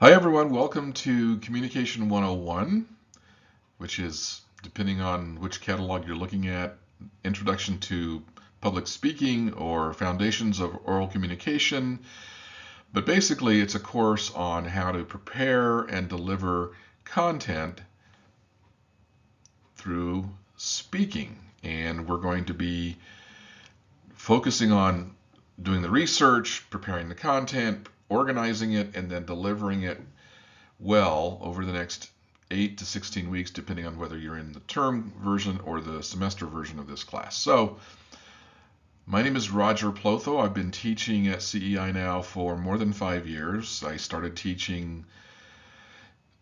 Hi everyone, welcome to Communication 101, which is, depending on which catalog you're looking at, Introduction to Public Speaking or Foundations of Oral Communication. But basically, it's a course on how to prepare and deliver content through speaking. And we're going to be focusing on doing the research, preparing the content, organizing it, and then delivering it well over the next 8 to 16 weeks, depending on whether you're in the term version or the semester version of this class. So, my name is Roger Plotho. I've been teaching at CEI now for more than 5 years. I started teaching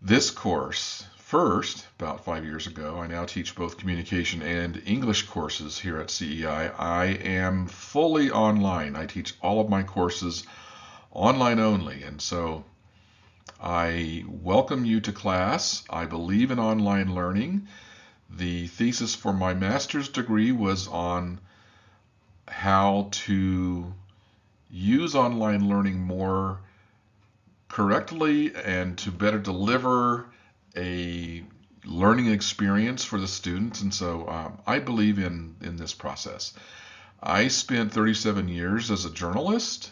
this course first about 5 years ago. I now teach both communication and English courses here at CEI. I am fully online. I teach all of my courses online only, and so I welcome you to class. I believe in online learning. The thesis for my master's degree was on how to use online learning more correctly and to better deliver a learning experience for the students. And so I believe in this process. I spent 37 years as a journalist.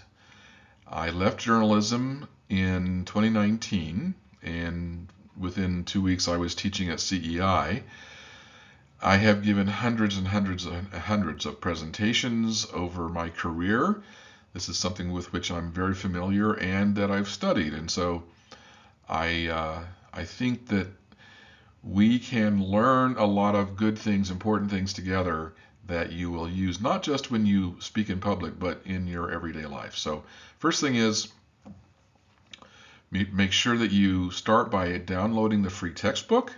I left journalism in 2019, and within 2 weeks I was teaching at CEI. I have given hundreds and hundreds and hundreds of presentations over my career. This is something with which I'm very familiar and that I've studied, and so I think that we can learn a lot of good things, important things together that you will use not just when you speak in public, but in your everyday life. So first thing is, make sure that you start by downloading the free textbook.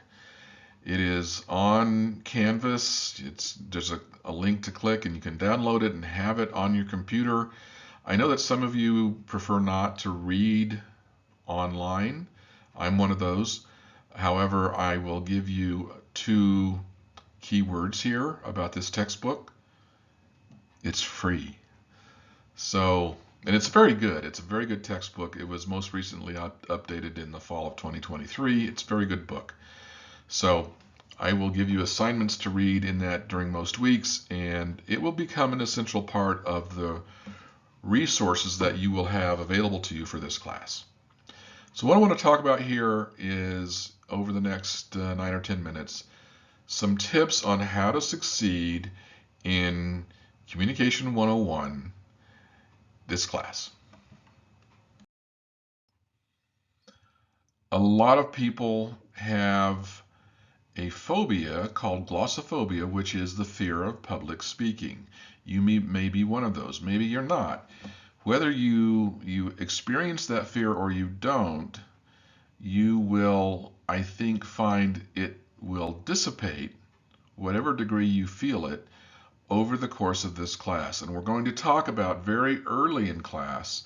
It is on Canvas. There's a link to click and you can download it and have it on your computer. I know that some of you prefer not to read online. I'm one of those. However, I will give you two keywords here about this textbook. It's free. So, and it's very good. It's a very good textbook. It was most recently updated in the fall of 2023. It's a very good book. So I will give you assignments to read in that during most weeks, and it will become an essential part of the resources that you will have available to you for this class. So what I want to talk about here is, over the next 9 or 10 minutes, some tips on how to succeed in Communication 101, this class. A lot of people have a phobia called glossophobia, which is the fear of public speaking. You may be one of those. Maybe you're not. Whether you experience that fear or you don't, you will, I think, find it will dissipate, whatever degree you feel it, over the course of this class. And we're going to talk about very early in class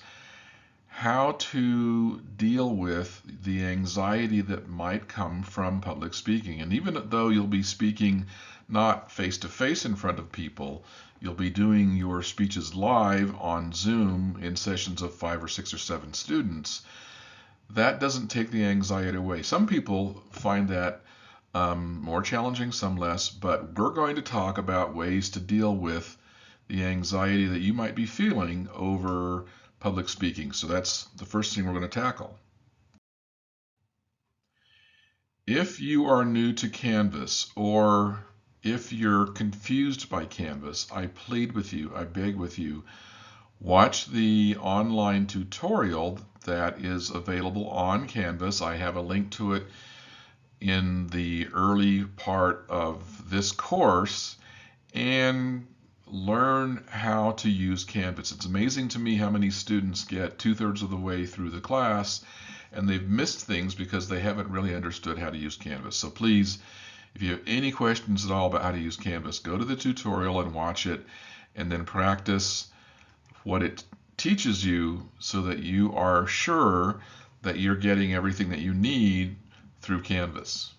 how to deal with the anxiety that might come from public speaking. And even though you'll be speaking not face-to-face in front of people, you'll be doing your speeches live on Zoom in sessions of 5 or 6 or 7 students. That doesn't take the anxiety away. Some people find that more challenging, some less, but we're going to talk about ways to deal with the anxiety that you might be feeling over public speaking. So that's the first thing we're going to tackle. If you are new to Canvas, or if you're confused by Canvas, I plead with you, I beg with you, watch the online tutorial that is available on Canvas. I have a link to it in the early part of this course, and learn how to use Canvas. It's amazing to me how many students get 2/3 of the way through the class and they've missed things because they haven't really understood how to use Canvas. So please, if you have any questions at all about how to use Canvas, go to the tutorial and watch it, and then practice what it teaches you so that you are sure that you're getting everything that you need through Canvas.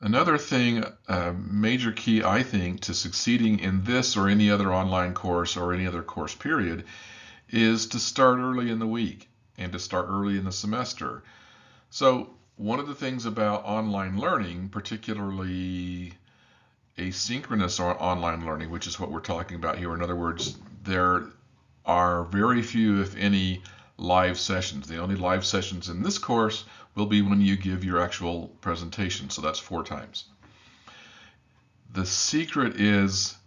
Another thing, a major key, I think, to succeeding in this or any other online course or any other course period is to start early in the week. and to start early in the semester. So one of the things about online learning, particularly asynchronous or online learning, which is what we're talking about here. In other words, there are very few, if any, live sessions. The only live sessions in this course will be when you give your actual presentation, so that's 4 times. The secret is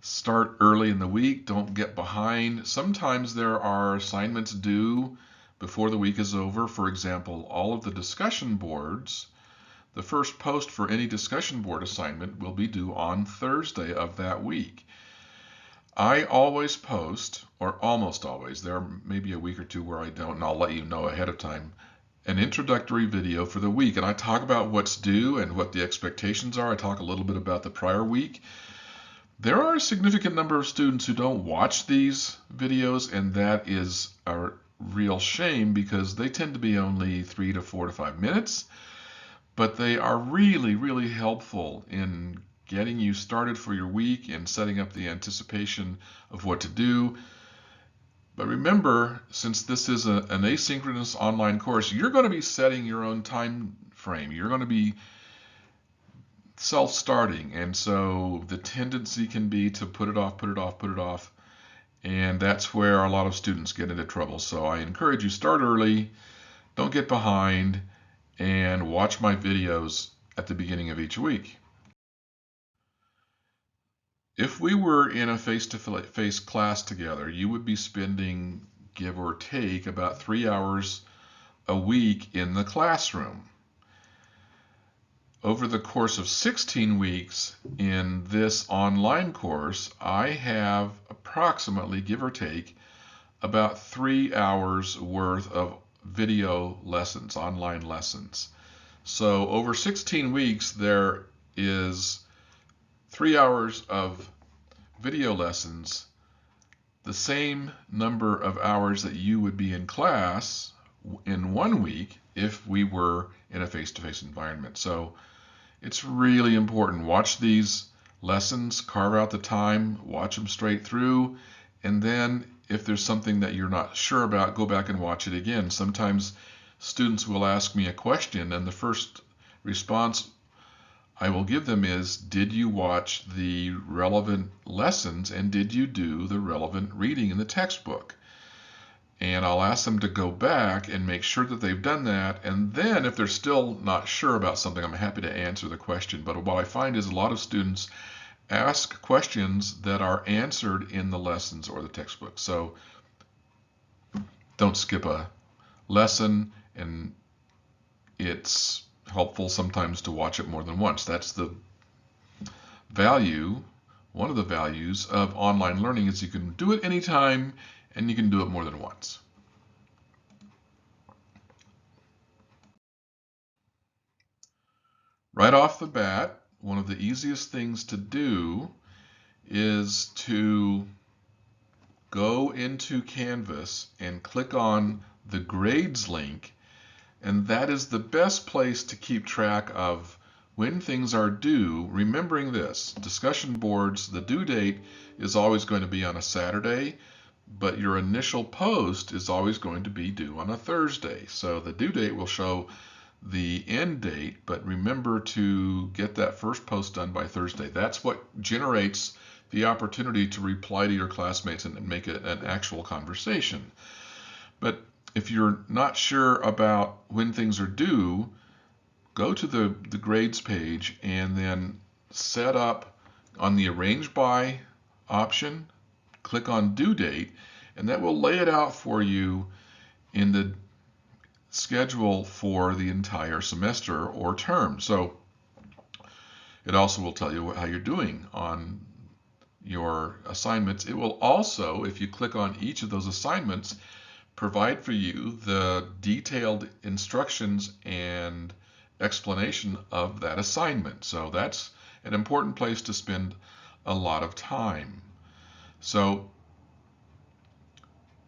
start early in the week, don't get behind. Sometimes there are assignments due before the week is over. For example, all of the discussion boards, the first post for any discussion board assignment will be due on Thursday of that week. I always post, or almost always, there may be a week or two where I don't, and I'll let you know ahead of time, an introductory video for the week. And I talk about what's due and what the expectations are. I talk a little bit about the prior week. There are a significant number of students who don't watch these videos, and that is a real shame because they tend to be only 3 to 4 to 5 minutes, but they are really, really helpful in getting you started for your week and setting up the anticipation of what to do. But remember, since this is an asynchronous online course, you're going to be setting your own time frame. You're going to be self-starting, and so the tendency can be to put it off, and that's where a lot of students get into trouble. So I encourage you, start early, don't get behind, and watch my videos at the beginning of each week. If we were in a face-to-face class together, you would be spending, give or take, about 3 hours a week in the classroom. Over the course of 16 weeks in this online course, I have approximately, give or take, about 3 hours worth of video lessons, online lessons. So over 16 weeks, there is 3 hours of video lessons, the same number of hours that you would be in class in 1 week if we were in a face-to-face environment. So it's really important. Watch these lessons, carve out the time, watch them straight through, and then if there's something that you're not sure about, go back and watch it again. Sometimes students will ask me a question, and the first response I will give them is, did you watch the relevant lessons and did you do the relevant reading in the textbook? And I'll ask them to go back and make sure that they've done that. And then if they're still not sure about something, I'm happy to answer the question. But what I find is a lot of students ask questions that are answered in the lessons or the textbook. So don't skip a lesson, and it's helpful sometimes to watch it more than once. That's the value, one of the values of online learning, is you can do it anytime and you can do it more than once. Right off the bat, one of the easiest things to do is to go into Canvas and click on the grades link, and that is the best place to keep track of when things are due. Remembering this, discussion boards, the due date is always going to be on a Saturday, but your initial post is always going to be due on a Thursday. So the due date will show the end date, but remember to get that first post done by Thursday. That's what generates the opportunity to reply to your classmates and make it an actual conversation. But if you're not sure about when things are due, go to the grades page and then set up on the Arrange By option, click on Due Date, and that will lay it out for you in the schedule for the entire semester or term. So it also will tell you how you're doing on your assignments. It will also, if you click on each of those assignments, provide for you the detailed instructions and explanation of that assignment. So that's an important place to spend a lot of time. So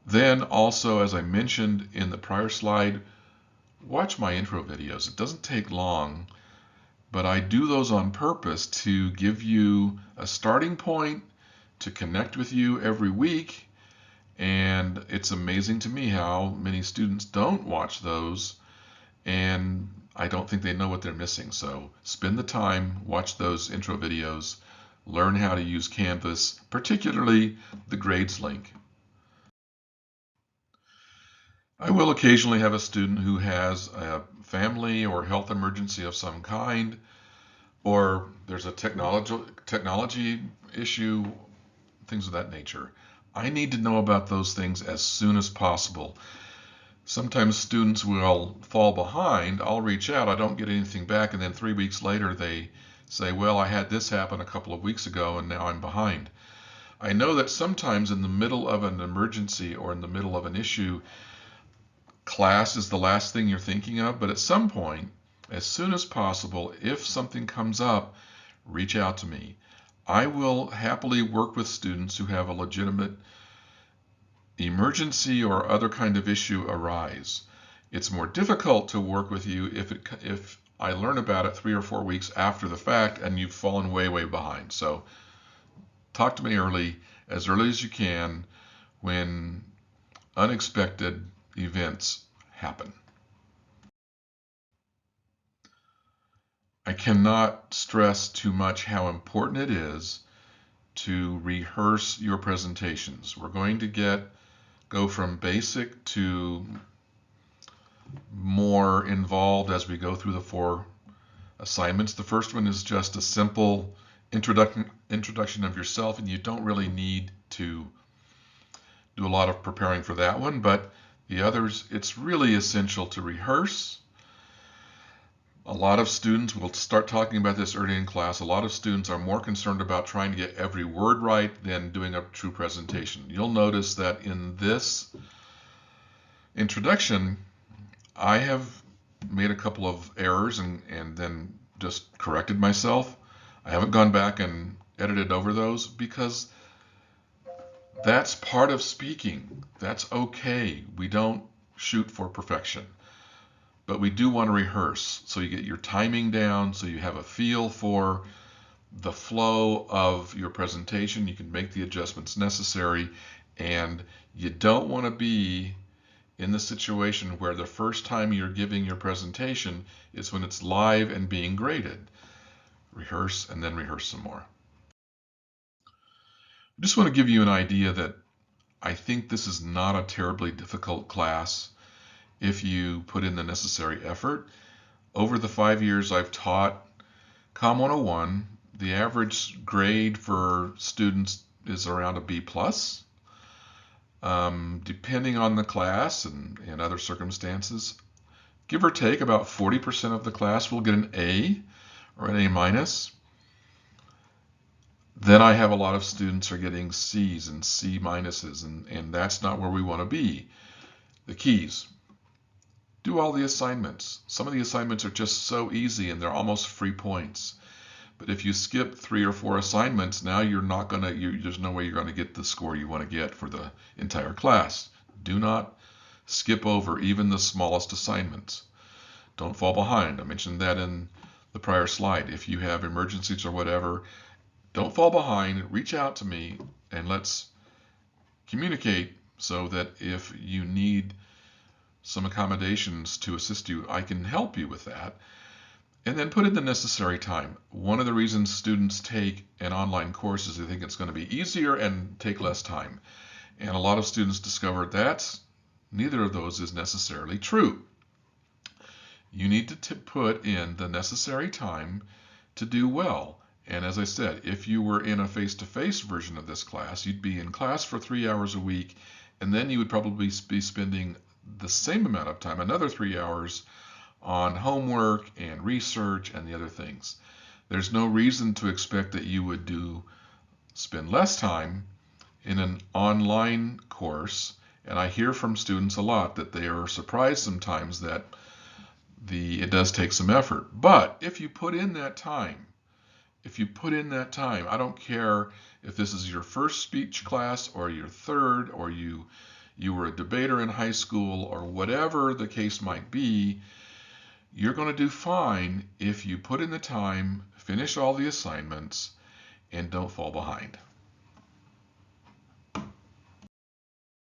then also, as I mentioned in the prior slide, watch my intro videos. It doesn't take long, but I do those on purpose to give you a starting point, to connect with you every week, And it's amazing to me how many students don't watch those, and I don't think they know what they're missing. So spend the time, watch those intro videos, learn how to use Canvas, particularly the grades link. I will occasionally have a student who has a family or health emergency of some kind, or there's a technology issue, things of that nature. I need to know about those things as soon as possible. Sometimes students will fall behind. I'll reach out, I don't get anything back, and then 3 weeks later they say, well, I had this happen a couple of weeks ago and now I'm behind. I know that sometimes in the middle of an emergency or in the middle of an issue, class is the last thing you're thinking of, but at some point, as soon as possible, if something comes up, reach out to me. I will happily work with students who have a legitimate emergency or other kind of issue arise. It's more difficult to work with you if I learn about it 3 or 4 weeks after the fact and you've fallen way, way behind. So talk to me as early as you can when unexpected events happen. I cannot stress too much how important it is to rehearse your presentations. We're going to go from basic to more involved as we go through the 4 assignments. The first one is just a simple introduction of yourself, and you don't really need to do a lot of preparing for that one, but the others, it's really essential to rehearse. A lot of students, we'll start talking about this early in class, a lot of students are more concerned about trying to get every word right than doing a true presentation. You'll notice that in this introduction, I have made a couple of errors and then just corrected myself. I haven't gone back and edited over those because that's part of speaking. That's okay. We don't shoot for perfection. But we do want to rehearse so you get your timing down, so you have a feel for the flow of your presentation. You can make the adjustments necessary, and you don't want to be in the situation where the first time you're giving your presentation is when it's live and being graded. Rehearse and then rehearse some more. I just want to give you an idea that I think this is not a terribly difficult class if you put in the necessary effort. Over the 5 years I've taught Comm 101, the average grade for students is around a B+. Depending on the class and other circumstances, give or take about 40% of the class will get an A or an A-. Then I have a lot of students who are getting C's and C-, and that's not where we want to be. The keys. Do all the assignments. Some of the assignments are just so easy and they're almost free points. But if you skip 3 or 4 assignments, now there's no way you're going to get the score you want to get for the entire class. Do not skip over even the smallest assignments. Don't fall behind. I mentioned that in the prior slide. If you have emergencies or whatever, don't fall behind. Reach out to me and let's communicate so that if you need some accommodations to assist you, I can help you with that. And then put in the necessary time. One of the reasons students take an online course is they think it's going to be easier and take less time. And a lot of students discover neither of those is necessarily true. You need to put in the necessary time to do well. And as I said, if you were in a face-to-face version of this class, you'd be in class for 3 hours a week, and then you would probably be spending the same amount of time, another 3 hours, on homework and research and the other things. There's no reason to expect that you would spend less time in an online course, and I hear from students a lot that they are surprised sometimes that it does take some effort. But if you put in that time, I don't care if this is your first speech class or your third, or you were a debater in high school, or whatever the case might be, you're going to do fine if you put in the time, finish all the assignments, and don't fall behind.